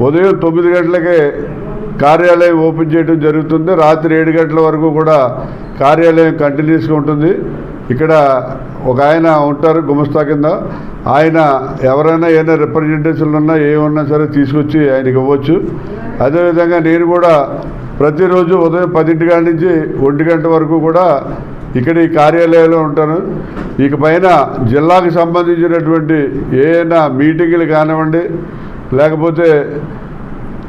ఉదయం 9 గంటలకే కార్యాలయం ఓపెన్ చేయడం జరుగుతుంది. రాత్రి 7 గంటల వరకు కూడా కార్యాలయం కంటిన్యూస్గా ఉంటుంది. ఇక్కడ ఒక ఆయన ఉంటారు గుమస్తా కింద. ఆయన ఎవరైనా ఏమైనా రిప్రజెంటేషన్లు ఉన్నా ఏమన్నా సరే తీసుకొచ్చి ఆయనకి ఇవ్వచ్చు. అదేవిధంగా నేను కూడా ప్రతిరోజు ఉదయం 10 గంటల నుంచి 1 గంట వరకు కూడా ఇక్కడ ఈ కార్యాలయంలో ఉంటాను. ఇక పైన జిల్లాకు సంబంధించినటువంటి ఏమైనా మీటింగులు కానివ్వండి, లేకపోతే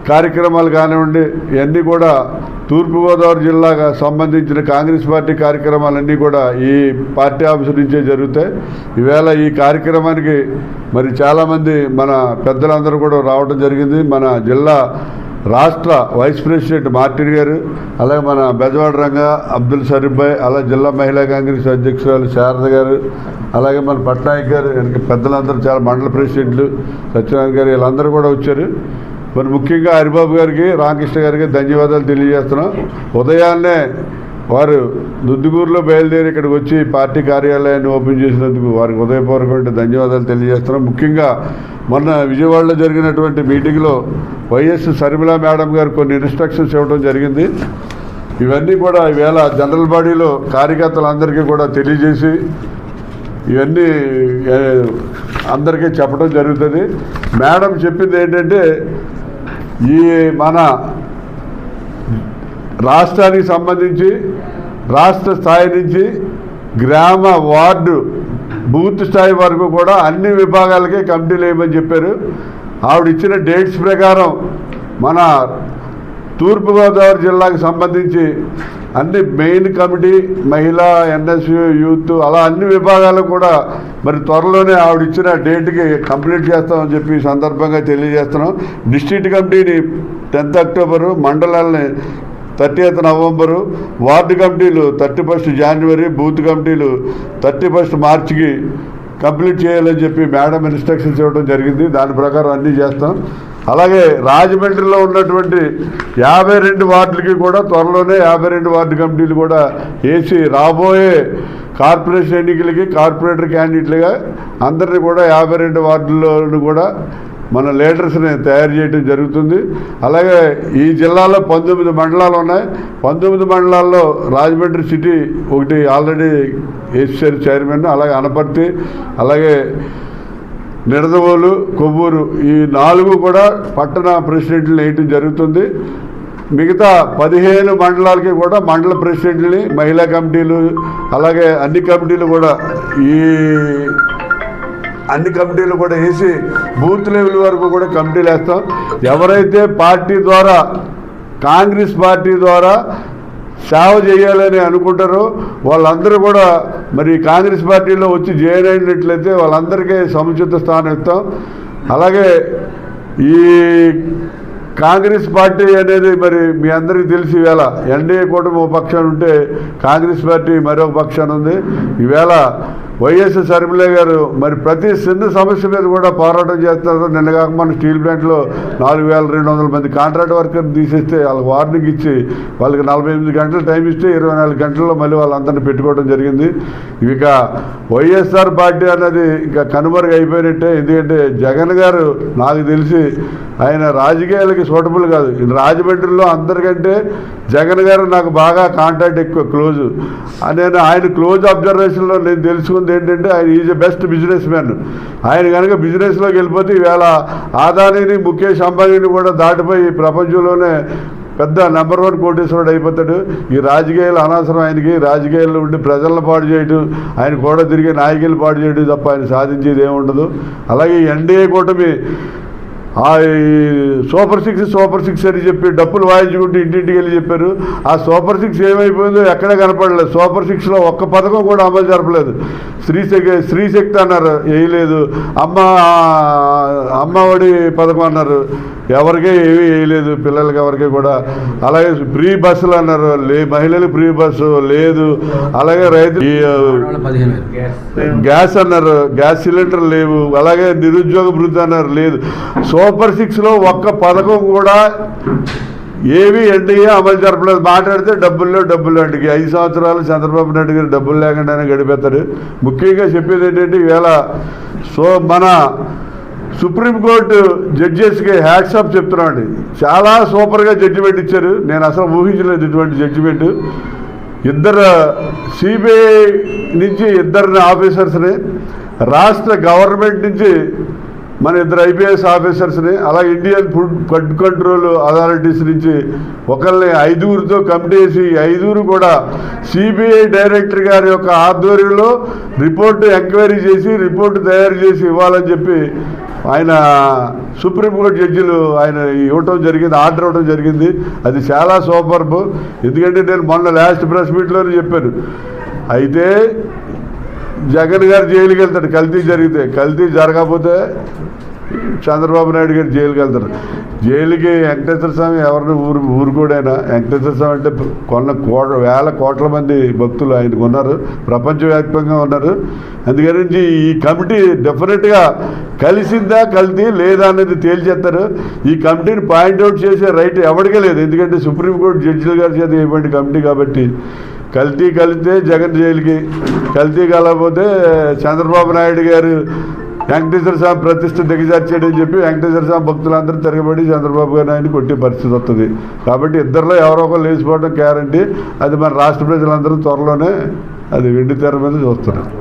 కార్యక్రమాలు కానివ్వండి, ఇవన్నీ కూడా తూర్పుగోదావరి జిల్లాకు సంబంధించిన కాంగ్రెస్ పార్టీ కార్యక్రమాలన్నీ కూడా ఈ పార్టీ ఆఫీసు నుంచే జరుగుతాయి. ఈవేళ ఈ కార్యక్రమానికి మరి చాలామంది మన పెద్దలందరూ కూడా రావడం జరిగింది. మన జిల్లా రాష్ట్ర వైస్ ప్రెసిడెంట్ మార్టిన్ గారు, అలాగే మన బెజవాడ రంగ అబ్దుల్ షరీఫ్ భాయ్, అలాగే జిల్లా మహిళా కాంగ్రెస్ అధ్యక్షురాలు శారద గారు, అలాగే మన పట్నాయక్ గారు, పెద్దలందరూ చాలా మండల ప్రెసిడెంట్లు సత్యనారాయణ గారు, వీళ్ళందరూ కూడా వచ్చారు. మరి ముఖ్యంగా హరిబాబు గారికి, రామకృష్ణ గారికి ధన్యవాదాలు తెలియజేస్తున్నాం. ఉదయాన్నే వారు దుద్దుగూరులో బయలుదేరి ఇక్కడికి వచ్చి పార్టీ కార్యాలయాన్ని ఓపెన్ చేసినందుకు వారికి ఉదయపూర్వకమైన ధన్యవాదాలు తెలియజేస్తున్నాం. ముఖ్యంగా మొన్న విజయవాడలో జరిగినటువంటి మీటింగ్లో వైఎస్ షర్మిల మేడం గారు కొన్ని ఇన్స్ట్రక్షన్స్ ఇవ్వడం జరిగింది. ఇవన్నీ కూడా ఈవేళ జనరల్ బాడీలో కార్యకర్తలందరికీ కూడా తెలియజేసి ఇవన్నీ అందరికీ చెప్పడం జరుగుతుంది. మేడం చెప్పింది ఏంటంటే, ఈ మన రాష్ట్రానికి సంబంధించి రాష్ట్ర స్థాయి నుంచి గ్రామ వార్డు బూత్ స్థాయి వరకు కూడా అన్ని విభాగాలకే కమిటీలు వేయమని చెప్పారు. ఆవిడ ఇచ్చిన డేట్స్ ప్రకారం మన తూర్పుగోదావరి జిల్లాకు సంబంధించి అన్ని మెయిన్ కమిటీ, మహిళా, ఎన్ఎస్యు, యూత్, అలా అన్ని విభాగాలు కూడా మరి త్వరలోనే ఆవిడ ఇచ్చిన డేట్కి కంప్లీట్ చేస్తామని చెప్పి ఈ సందర్భంగా తెలియజేస్తున్నాం. డిస్ట్రిక్ట్ కమిటీని 10th October, మండలాలని 30th November, ward కమిటీలు 31st జనవరి, బూత్ కమిటీలు 31st మార్చికి కంప్లీట్ చేయాలని చెప్పి మేడం ఇన్స్ట్రక్షన్స్ ఇవ్వడం జరిగింది. దాని ప్రకారం అన్నీ చేస్తాం. అలాగే రాజమండ్రిలో ఉన్నటువంటి 52 వార్డులకి కూడా త్వరలోనే 52 వార్డు కమిటీలు కూడా వేసి రాబోయే కార్పొరేషన్ ఎన్నికలకి కార్పొరేటర్ క్యాండిడేట్లుగా అందరినీ కూడా 52 వార్డులను కూడా మన లీడర్స్ని తయారు చేయడం జరుగుతుంది. అలాగే ఈ జిల్లాలో 19 మండలాలు ఉన్నాయి. 19 మండలాల్లో రాజమండ్రి సిటీ ఒకటి ఆల్రెడీ వేసారు చైర్మన్, అలాగే అనపర్తి, అలాగే నిడదవోలు, కొవ్వూరు, ఈ 4 కూడా పట్టణ ప్రెసిడెంట్లు వేయటం జరుగుతుంది. మిగతా 15 మండలాలకి కూడా మండల ప్రెసిడెంట్ని, మహిళా కమిటీలు, అలాగే అన్ని కమిటీలు కూడా వేసి బూత్ లెవెల్ వరకు కూడా కమిటీలు వేస్తాం. ఎవరైతే పార్టీ ద్వారా, కాంగ్రెస్ పార్టీ ద్వారా సేవ చేయాలని అనుకుంటారో వాళ్ళందరూ కూడా మరి కాంగ్రెస్ పార్టీలో వచ్చి జాయిన్ అయినట్లయితే వాళ్ళందరికీ సముచిత స్థానం ఇస్తాం. అలాగే ఈ కాంగ్రెస్ పార్టీ అనేది మరి మీ అందరికీ తెలిసి ఈవేళ ఎన్డీఏ కూటమి ఒక పక్షాన ఉంటే కాంగ్రెస్ పార్టీ మరొక పక్షాన ఉంది. ఈవేళ వైఎస్ షర్మిల గారు మరి ప్రతి చిన్న సమస్య మీద కూడా పోరాటం చేస్తున్నారు. నిన్న కాక మన స్టీల్ ప్లాంట్లో 4200 మంది కాంట్రాక్ట్ వర్కర్ని తీసేస్తే వాళ్ళకి వార్నింగ్ ఇచ్చి వాళ్ళకి 48 గంటలు టైం ఇస్తే 24 గంటల్లో మళ్ళీ వాళ్ళందరినీ పెట్టుకోవడం జరిగింది. ఇక వైఎస్ఆర్ పార్టీ అన్నది ఇంకా కనుమరుగు అయిపోయినట్టే. ఎందుకంటే జగన్ గారు నాకు తెలిసి ఆయన రాజకీయాలకి సూటబుల్ కాదు. రాజమండ్రిలో అందరికంటే జగన్ గారు నాకు బాగా కాంటాక్ట్ ఎక్కువ, క్లోజు. నేను ఆయన క్లోజ్ అబ్జర్వేషన్లో నేను తెలుసుకుంది ఏంటంటే ఆయన is a best business man. ఆయన కనుక బిజినెస్లోకి వెళ్ళిపోతే ఈవేళ ఆదానీని, ముఖేష్ అంబానీని కూడా దాటిపోయి ప్రపంచంలోనే పెద్ద నెంబర్ 1 కోటీశ్వరుడు అయిపోతాడు. ఈ రాజకీయాలు అనవసరం ఆయనకి. రాజకీయాల్లో ఉండి ప్రజలను పాడు చేయడం, ఆయన కూడా తిరిగే నాయకులు పాడు చేయడం తప్ప ఆయన సాధించేది ఏముండదు. అలాగే ఎన్డీఏ కూటమి సూపర్ సిక్స్ అని చెప్పి డప్పులు వాయించుకుంటూ ఇంటింటికి వెళ్ళి చెప్పారు. ఆ సూపర్ 6 ఏమైపోయిందో ఎక్కడే కనపడలేదు. సూపర్ 6లో ఒక్క పథకం కూడా అమలు జరపలేదు. స్త్రీ శక్తి అన్నారు, వేయలేదు. అమ్మఒడి పథకం అన్నారు, ఎవరికే ఏమీ వేయలేదు, పిల్లలకి ఎవరికి కూడా. అలాగే ఫ్రీ బస్సులు అన్నారు, మహిళలు ఫ్రీ బస్సు లేదు. అలాగే రైతు గ్యాస్ అన్నారు, గ్యాస్ సిలిండర్ లేవు. అలాగే నిరుద్యోగ భృతి అన్నారు, లేదు. సూపర్ 6లో ఒక్క పథకం కూడా ఏవి ఎన్డీఏ అమలు జరపలేదు. మాట్లాడితే డబ్బులు అంటికి 5 సంవత్సరాలు చంద్రబాబు నాయుడు గారు డబ్బులు లేకుండానే గడిపేస్తారు. ముఖ్యంగా చెప్పేది ఏంటంటే ఈవేళ మన సుప్రీంకోర్టు జడ్జెస్కి హ్యాట్స్ ఆఫ్ చెప్తున్నామండి. చాలా సూపర్గా జడ్జిమెంట్ ఇచ్చారు. నేను అసలు ఊహించలేదు ఇటువంటి జడ్జిమెంట్. ఇద్దరు సిబిఐ నుంచి ఇద్దరు ఆఫీసర్స్ని, రాష్ట్ర గవర్నమెంట్ నుంచి మన ఇద్దరు ఐపీఎస్ ఆఫీసర్స్ని, అలాగే ఇండియన్ ఫుడ్ కంట్రోల్ అథారిటీస్ నుంచి ఒకరిని 5గురితో కమిటీ వేసి 5గురు కూడా సిబిఐ డైరెక్టర్ గారి యొక్క ఆధ్వర్యంలో రిపోర్టు ఎంక్వైరీ చేసి రిపోర్టు తయారు చేసి ఇవ్వాలని చెప్పి ఆయన సుప్రీంకోర్టు జడ్జిలు ఆయన ఇవ్వటం జరిగింది, ఆర్డర్ ఇవ్వడం జరిగింది. అది చాలా సూపర్బ్. ఎందుకంటే నేను మొన్న లాస్ట్ ప్రెస్ మీట్లోనే చెప్పాను. అయితే జగన్ గారు జైలుకి వెళ్తాడు కల్తీ జరిగితే, కల్తీ జరగకపోతే చంద్రబాబు నాయుడు గారు జైలుకి వెళ్తారు. జైలుకి వెంకటేశ్వర స్వామి ఎవరిని ఊరుకోడైనా, వెంకటేశ్వర స్వామి అంటే వేల కోట్ల మంది భక్తులు ఆయనకు ఉన్నారు, ప్రపంచవ్యాప్తంగా ఉన్నారు. అందుకని ఈ కమిటీ డెఫినెట్గా కలిసిందా కల్తీ లేదా అనేది తేల్చేస్తారు. ఈ కమిటీని పాయింట్అవుట్ చేసే రైట్ ఎవరికే లేదు. ఎందుకంటే సుప్రీంకోర్టు జడ్జిల గారి చేత ఇవ్వండి కమిటీ కాబట్టి. కల్తీ కలితే జగన్ జైలుకి, కల్తీ కలకపోతే చంద్రబాబు నాయుడు గారు వెంకటేశ్వర స్వామి ప్రతిష్ట దిగజార్చాడని చెప్పి వెంకటేశ్వర స్వామి భక్తులందరూ తిరగబడి చంద్రబాబు గారు ఆయన కొట్టే పరిస్థితి వస్తుంది. కాబట్టి ఇద్దరిలో ఎవరో ఒకరు లేచిపోవడం గ్యారంటీ. అది మన రాష్ట్ర ప్రజలందరూ త్వరలోనే అది వెండి తెర మీద చూస్తున్నారు.